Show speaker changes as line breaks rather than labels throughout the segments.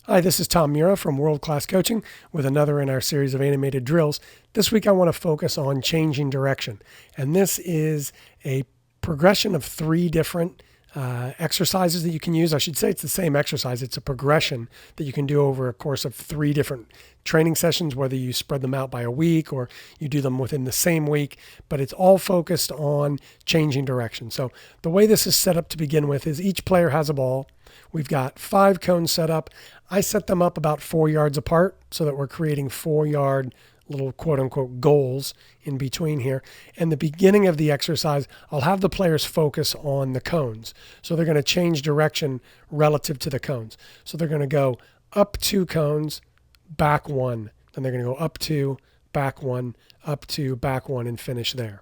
Hi, this is Tom Mura from World Class Coaching with another in our series of animated drills. This week I want to focus on changing direction. And this is a progression of three different exercises that you can use. I should say it's the same exercise. It's a progression that you can do over a course of three different training sessions, whether you spread them out by a week or you do them within the same week, but it's all focused on changing direction. So the way this is set up to begin with is each player has a ball. We've got 5 cones set up. I set them up about 4 yards apart so that we're creating 4-yard little quote unquote goals in between here. And the beginning of the exercise, I'll have the players focus on the cones. So they're going to change direction relative to the cones. So they're going to go up 2 cones, back 1. Then they're going to go up 2, back 1, up 2, back 1, and finish there.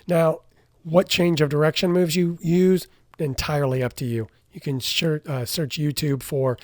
Now, what change of direction moves you use? Entirely up to you. You can search YouTube for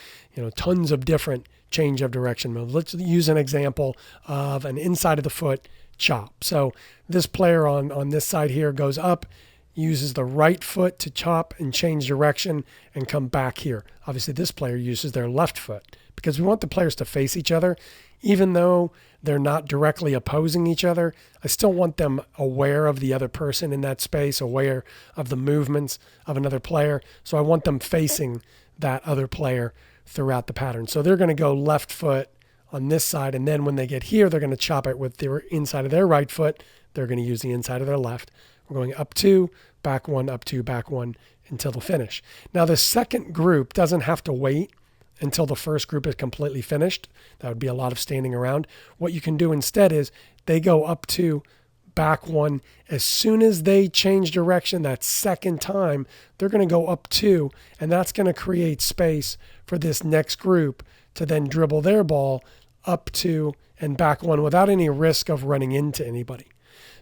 tons of different change of direction moves. Let's use an example of an inside of the foot chop. So this player on this side here goes up, uses the right foot to chop and change direction and come back here. Obviously, this player uses their left foot because we want the players to face each other. Even though they're not directly opposing each other, I still want them aware of the other person in that space, aware of the movements of another player. So I want them facing that other player throughout the pattern. So they're going to go left foot on this side, and then when they get here, they're going to chop it with their inside of their right foot. They're going to use the inside of their left. We're going up 2, back 1, up 2, back 1 until the finish. Now the second group doesn't have to wait until the first group is completely finished. That would be a lot of standing around. What you can do instead is they go up 2, back 1. As soon as they change direction that second time, they're going to go up 2, and that's going to create space for this next group to then dribble their ball up 2 and back 1 without any risk of running into anybody.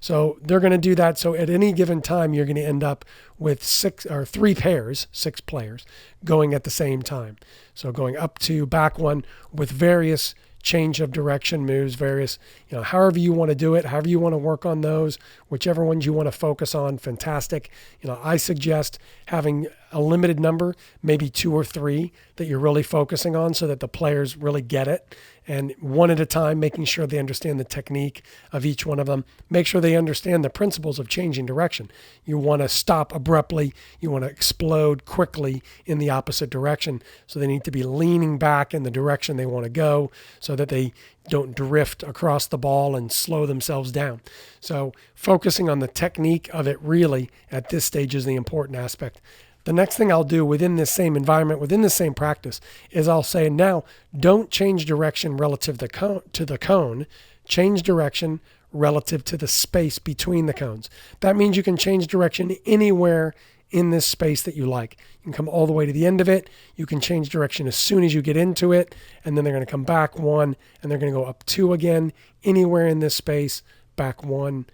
So they're going to do that. So at any given time, you're going to end up with 3 pairs, 6 players going at the same time. So going up 2, back 1 with various change of direction moves, various, however you want to do it, however you want to work on those, whichever ones you want to focus on, fantastic. I suggest having a limited number, maybe 2 or 3 that you're really focusing on so that the players really get it. And one at a time, making sure they understand the technique of each one of them. Make sure they understand the principles of changing direction. You want to stop abruptly. You want to explode quickly in the opposite direction. So they need to be leaning back in the direction they want to go so that they don't drift across the ball and slow themselves down. So focusing on the technique of it really at this stage is the important aspect. The next thing I'll do within this same environment, within the same practice, is I'll say, now don't change direction relative to the cone. Change direction relative to the space between the cones. That means you can change direction anywhere in this space that you like. You can come all the way to the end of it. You can change direction as soon as you get into it, and then they're going to come back 1, and they're going to go up 2 again, anywhere in this space, back 1,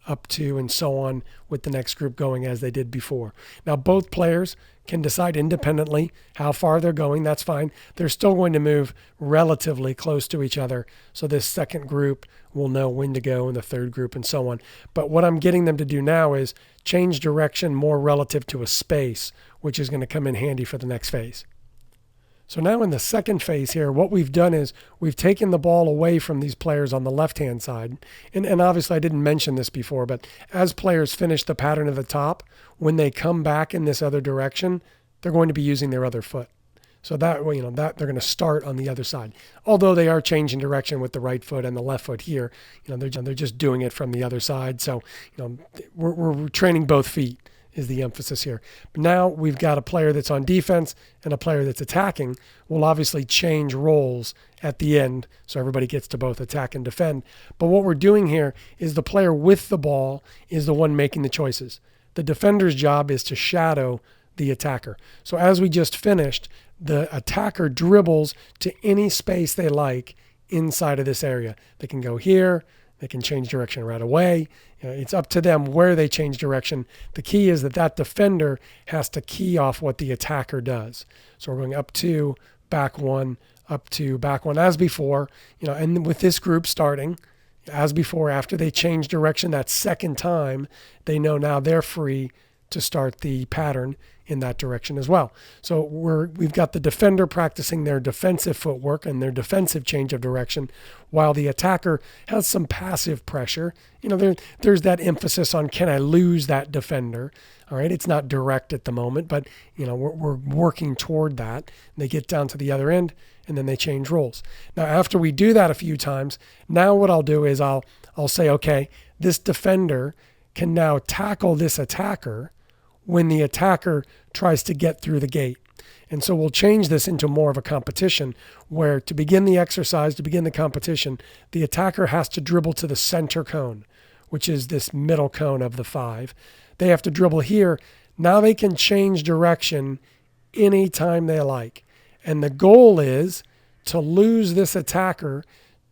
up 2, and so on with the next group going as they did before. Now, both players can decide independently how far they're going. That's fine. They're still going to move relatively close to each other. So this second group will know when to go, and the third group, and so on. But what I'm getting them to do now is change direction more relative to a space, which is going to come in handy for the next phase. So now in the second phase here, what we've done is we've taken the ball away from these players on the left-hand side. And obviously I didn't mention this before, but as players finish the pattern at the top, when they come back in this other direction, they're going to be using their other foot. So that way, that they're going to start on the other side. Although they are changing direction with the right foot and the left foot here, they're just doing it from the other side. So, we're training both feet is the emphasis here. But now we've got a player that's on defense and a player that's attacking. We'll obviously change roles at the end so everybody gets to both attack and defend. But what we're doing here is the player with the ball is the one making the choices. The defender's job is to shadow the attacker. So as we just finished, the attacker dribbles to any space they like inside of this area. They can go here. They can change direction right away. It's up to them where they change direction. The key is that defender has to key off what the attacker does. So we're going up 2, back 1, up 2, back 1, as before. And with this group starting, as before, after they change direction that second time, they know now they're free to start the pattern in that direction as well. So we've got the defender practicing their defensive footwork and their defensive change of direction, while the attacker has some passive pressure. There's that emphasis on, can I lose that defender? All right, it's not direct at the moment, but we're working toward that. They get down to the other end, and then they change roles. Now, after we do that a few times, now what I'll do is I'll say, okay, this defender can now tackle this attacker when the attacker tries to get through the gate. And so we'll change this into more of a competition where, to begin the exercise, to begin the competition, the attacker has to dribble to the center cone, which is this middle cone of the 5. They have to dribble here. Now they can change direction anytime they like. And the goal is to lose this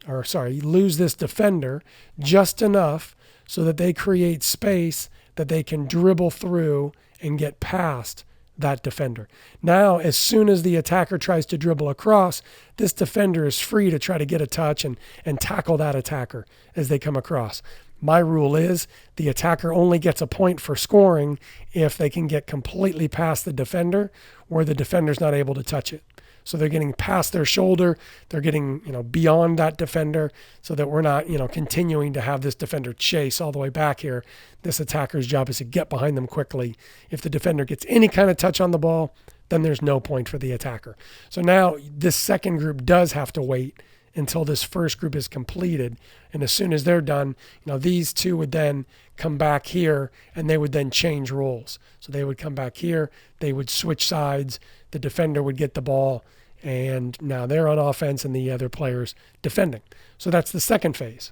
lose this defender just enough so that they create space that they can dribble through and get past that defender. Now, as soon as the attacker tries to dribble across, this defender is free to try to get a touch and tackle that attacker as they come across. My rule is the attacker only gets a point for scoring if they can get completely past the defender where the defender's not able to touch it. So they're getting past their shoulder, they're getting beyond that defender, so that we're not continuing to have this defender chase all the way back here. This attacker's job is to get behind them quickly. If the defender gets any kind of touch on the ball, then there's no point for the attacker. So now this second group does have to wait until this first group is completed. And as soon as they're done, these two would then come back here and they would then change roles. So they would come back here, they would switch sides, the defender would get the ball, and now they're on offense and the other player's defending. So that's the second phase.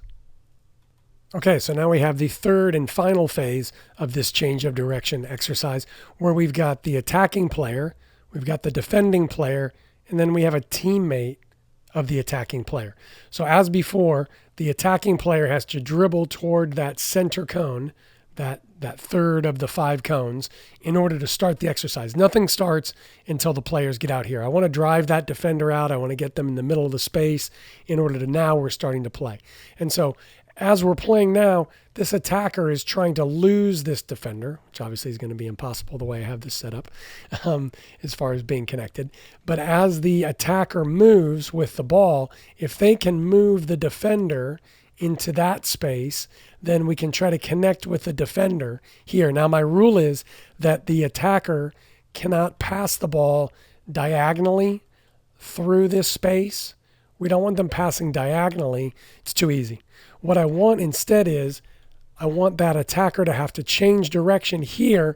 Okay, so now we have the third and final phase of this change of direction exercise, where we've got the attacking player, we've got the defending player, and then we have a teammate of the attacking player. So as before, the attacking player has to dribble toward that center cone, that third of the 5 cones, in order to start the exercise. Nothing starts until the players get out here. I want to drive that defender out. I want to get them in the middle of the space in order to, now we're starting to play. And so as we're playing now, this attacker is trying to lose this defender, which obviously is going to be impossible the way I have this set up as far as being connected. But as the attacker moves with the ball, if they can move the defender into that space, then we can try to connect with the defender here. Now, my rule is that the attacker cannot pass the ball diagonally through this space. We don't want them passing diagonally. It's too easy. What I want instead is I want that attacker to have to change direction here,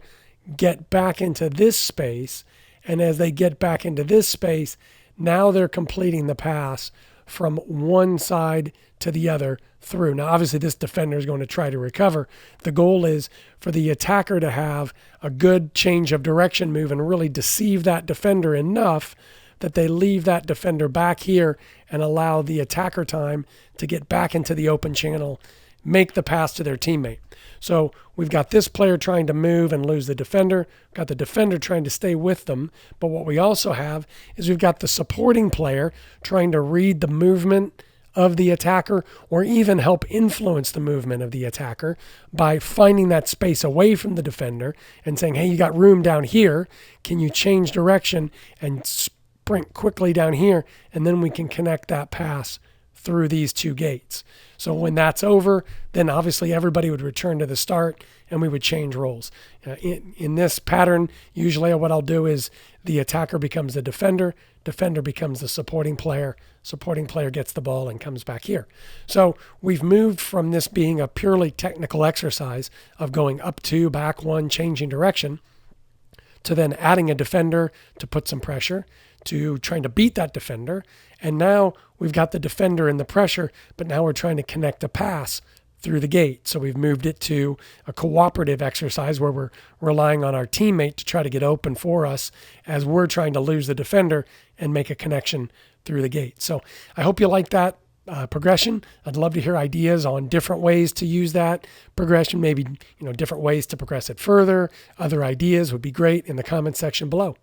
get back into this space, and as they get back into this space, now they're completing the pass from one side to the other through. Now, obviously, this defender is going to try to recover. The goal is for the attacker to have a good change of direction move and really deceive that defender enough that they leave that defender back here and allow the attacker time to get back into the open channel, make the pass to their teammate. So we've got this player trying to move and lose the defender, got the defender trying to stay with them. But what we also have is we've got the supporting player trying to read the movement of the attacker, or even help influence the movement of the attacker by finding that space away from the defender and saying, hey, you got room down here. Can you change direction and sprint quickly down here? And then we can connect that pass through these 2 gates. So when that's over, then obviously everybody would return to the start and we would change roles. In this pattern, usually what I'll do is the attacker becomes the defender becomes the supporting player gets the ball and comes back here. So we've moved from this being a purely technical exercise of going up 2, back 1, changing direction, to then adding a defender to put some pressure, to trying to beat that defender. And now we've got the defender in the pressure, but now we're trying to connect a pass through the gate. So we've moved it to a cooperative exercise where we're relying on our teammate to try to get open for us as we're trying to lose the defender and make a connection through the gate. So I hope you like that progression. I'd love to hear ideas on different ways to use that progression, maybe different ways to progress it further. Other ideas would be great in the comment section below.